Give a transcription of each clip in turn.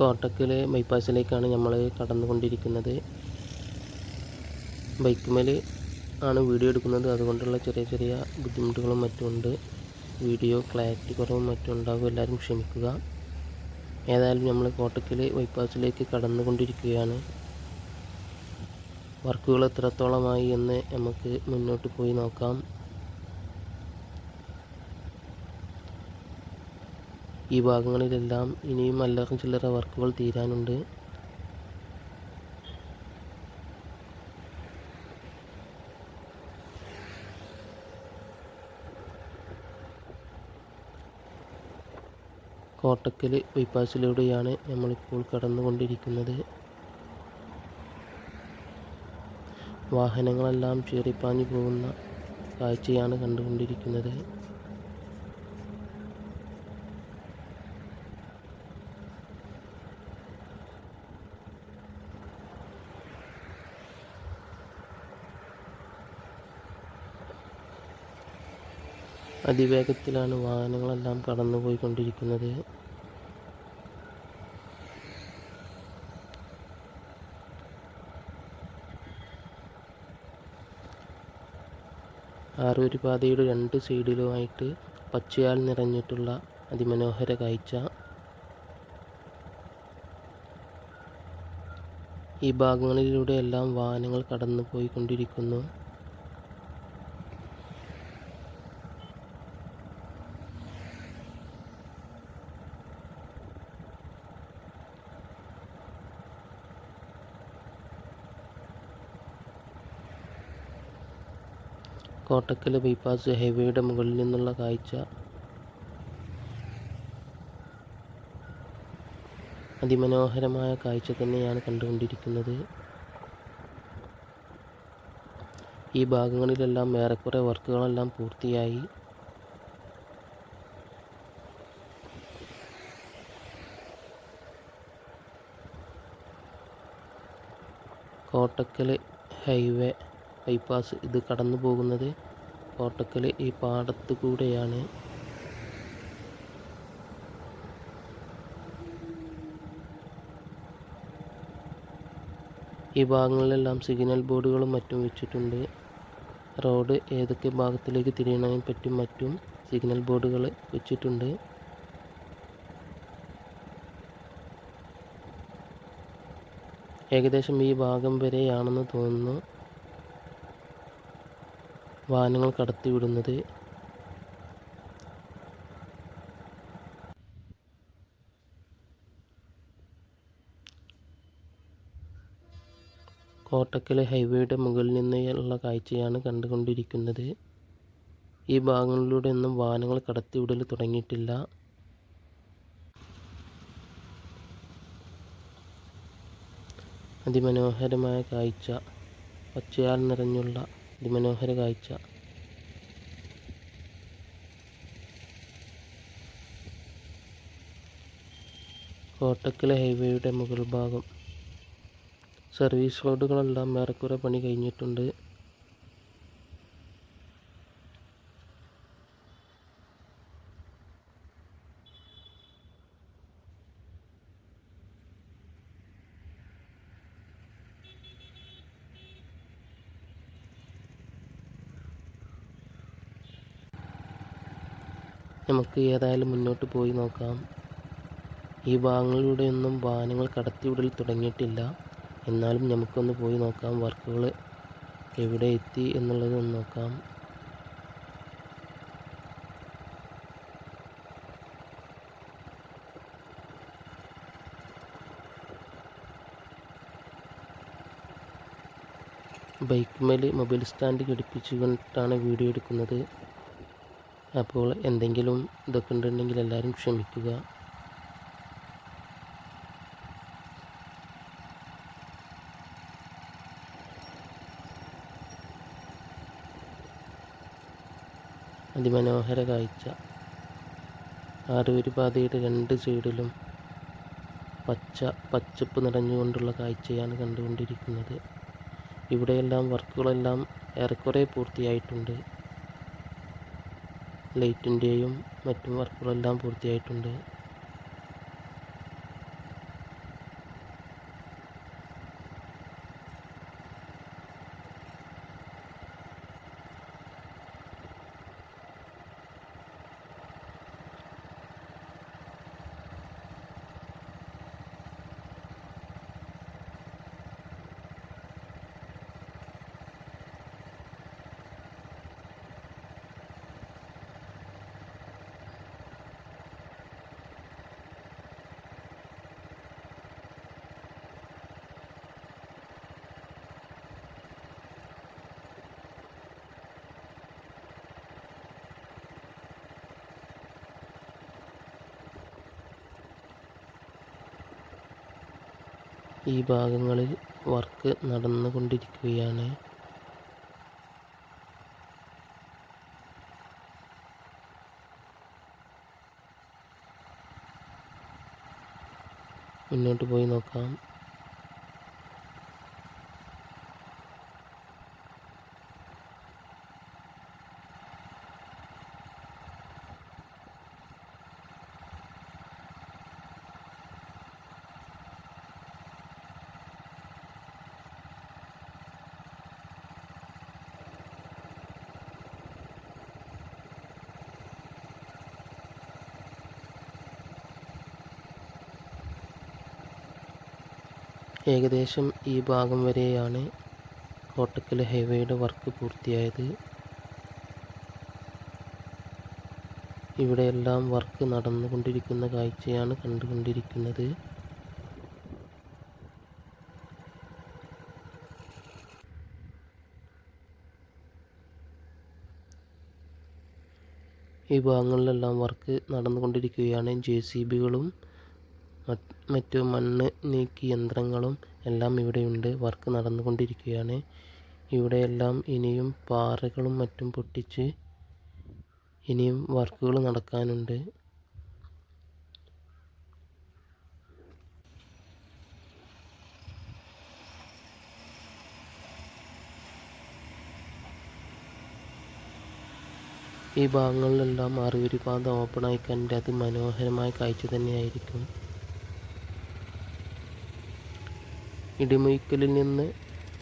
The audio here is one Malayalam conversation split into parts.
കോട്ടക്കൽ ബൈപ്പാസിലേക്കാണ് നമ്മൾ കടന്നുകൊണ്ടിരിക്കുന്നത്. ബൈക്കുമേൽ ആണ് വീഡിയോ എടുക്കുന്നത്, അതുകൊണ്ടുള്ള ചെറിയ ചെറിയ ബുദ്ധിമുട്ടുകളും മറ്റുമുണ്ട്. വീഡിയോ ക്ലാരിറ്റി കുറവും മറ്റും ഉണ്ടാകും, എല്ലാവരും ക്ഷമിക്കുക. ഏതായാലും നമ്മൾ കോട്ടക്കൽ ബൈപ്പാസിലേക്ക് കടന്നുകൊണ്ടിരിക്കുകയാണ്. വർക്കുകൾ എത്രത്തോളമായി എന്ന് നമുക്ക് മുന്നോട്ട് പോയി നോക്കാം. ഈ ഭാഗങ്ങളിലെല്ലാം ഇനിയും അല്ലറ ചില്ലറ വർക്കുകൾ തീരാനുണ്ട്. കോട്ടക്കൽ ബൈപ്പാസിലൂടെയാണ് നമ്മളിപ്പോൾ കടന്നുകൊണ്ടിരിക്കുന്നത്. വാഹനങ്ങളെല്ലാം ചീറിപ്പാഞ്ഞു പോകുന്ന കാഴ്ചയാണ് കണ്ടുകൊണ്ടിരിക്കുന്നത്. അതിവേഗത്തിലാണ് വാഹനങ്ങളെല്ലാം കടന്നുപോയിക്കൊണ്ടിരിക്കുന്നത്. ആറൂര് പാതയുടെ രണ്ട് സൈഡിലുമായിട്ട് പച്ചയാൽ നിറഞ്ഞിട്ടുള്ള അതിമനോഹര കാഴ്ച. ഈ ഭാഗങ്ങളിലൂടെയെല്ലാം വാഹനങ്ങൾ കടന്നു പോയിക്കൊണ്ടിരിക്കുന്നു. കോട്ടക്കൽ ബൈപ്പാസ് ഹൈവേയുടെ മുകളിൽ നിന്നുള്ള കാഴ്ച. അതിമനോഹരമായ കാഴ്ച തന്നെയാണ് കണ്ടുകൊണ്ടിരിക്കുന്നത്. ഈ ഭാഗങ്ങളിലെല്ലാം ഏറെക്കുറെ വർക്കുകളെല്ലാം പൂർത്തിയായി. കോട്ടക്കൽ ഹൈവേ ബൈപ്പാസ് ഇത് കടന്നു പോകുന്നത് കോട്ടക്കൽ ഈ പാടത്ത് കൂടെയാണ്. ഈ ഭാഗങ്ങളിലെല്ലാം സിഗ്നൽ ബോർഡുകളും മറ്റും വെച്ചിട്ടുണ്ട്. റോഡ് ഏതൊക്കെ ഭാഗത്തിലേക്ക് തിരിയണതിനെ പറ്റും മറ്റും സിഗ്നൽ ബോർഡുകൾ വെച്ചിട്ടുണ്ട്. ഏകദേശം ഈ ഭാഗം വരെയാണെന്ന് തോന്നുന്നു വാഹനങ്ങൾ കടത്തിവിടുന്നത്. കോട്ടക്കൽ ഹൈവേയുടെ മുകളിൽ നിന്നുള്ള കാഴ്ചയാണ് കണ്ടുകൊണ്ടിരിക്കുന്നത്. ഈ ഭാഗങ്ങളിലൂടെ ഒന്നും വാഹനങ്ങൾ കടത്തിവിടൽ തുടങ്ങിയിട്ടില്ല. അതിമനോഹരമായ കാഴ്ച, പച്ചയാൽ നിറഞ്ഞുള്ള അതിമനോഹര കാഴ്ച. കോട്ടക്കൽ ഹൈവേയുടെ മുകൾ ഭാഗം. സർവീസ് റോഡുകളെല്ലാം ഏറെക്കുറെ പണി കഴിഞ്ഞിട്ടുണ്ട്. നമുക്ക് ഏതായാലും മുന്നോട്ട് പോയി നോക്കാം. ഈ ഭാഗങ്ങളിലൂടെയൊന്നും വാഹനങ്ങൾ കടത്തിവിടൽ തുടങ്ങിയിട്ടില്ല. എന്നാലും നമുക്കൊന്ന് പോയി നോക്കാം, വർക്കുകൾ എവിടെ എത്തി എന്നുള്ളത് ഒന്ന് നോക്കാം. ബൈക്കുമേൽ മൊബൈൽ സ്റ്റാൻഡ് ഘടിപ്പിച്ചുകൊണ്ടാണ് വീഡിയോ എടുക്കുന്നത്. അപ്പോൾ എന്തെങ്കിലും ഇതൊക്കെ ഉണ്ടെങ്കിൽ എല്ലാവരും ക്ഷമിക്കുക. അതിമനോഹര കാഴ്ച. ആറൂര് പാതയുടെ രണ്ട് സൈഡിലും പച്ചപ്പ് നിറഞ്ഞുകൊണ്ടുള്ള കാഴ്ചയാണ് കണ്ടുകൊണ്ടിരിക്കുന്നത്. ഇവിടെയെല്ലാം വർക്കുകളെല്ലാം ഏറെക്കുറെ പൂർത്തിയായിട്ടുണ്ട്. ലൈറ്റിൻ്റെയും മറ്റും വർക്കുകളെല്ലാം പൂർത്തിയായിട്ടുണ്ട്. ഈ ഭാഗങ്ങളിൽ വർക്ക് നടന്നുകൊണ്ടിരിക്കുകയാണ്. മുന്നോട്ട് പോയി നോക്കാം. ഏകദേശം ഈ ഭാഗം വരെയാണ് കോട്ടക്കൽ ഹൈവേയുടെ വർക്ക് പൂർത്തിയായത്. ഇവിടെയെല്ലാം വർക്ക് നടന്നുകൊണ്ടിരിക്കുന്ന കാഴ്ചയാണ് കണ്ടുകൊണ്ടിരിക്കുന്നത്. ഈ ഭാഗങ്ങളിലെല്ലാം വർക്ക് നടന്നുകൊണ്ടിരിക്കുകയാണ്. JCBകളും മറ്റു മണ്ണ് നീക്കി യന്ത്രങ്ങളും എല്ലാം ഇവിടെയുണ്ട്. വർക്ക് നടന്നുകൊണ്ടിരിക്കുകയാണ്. ഇവിടെയെല്ലാം ഇനിയും പാറകളും മറ്റും പൊട്ടിച്ച് ഇനിയും വർക്കുകൾ നടക്കാനുണ്ട്. ഈ ഭാഗങ്ങളിലെല്ലാം ആറുവരി പാത ഓപ്പണായി കണ്ട് അതിമനോഹരമായ കാഴ്ച തന്നെയായിരിക്കും. ഇടിമുഴിക്കലിൽ നിന്ന്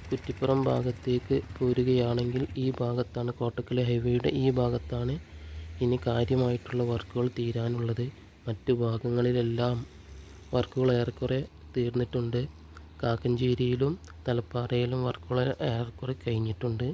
കുറ്റിപ്പുറം ഭാഗത്തേക്ക് പോരുകയാണെങ്കിൽ ഈ ഭാഗത്താണ്, കോട്ടക്കൽ ഹൈവേയുടെ ഈ ഭാഗത്താണ് ഇനി കാര്യമായിട്ടുള്ള വർക്കുകൾ തീരാനുള്ളത്. മറ്റു ഭാഗങ്ങളിലെല്ലാം വർക്കുകൾ ഏറെക്കുറെ തീർന്നിട്ടുണ്ട്. കാക്കഞ്ചേരിയിലും തലപ്പാറയിലും വർക്കുകൾ ഏറെക്കുറെ കഴിഞ്ഞിട്ടുണ്ട്.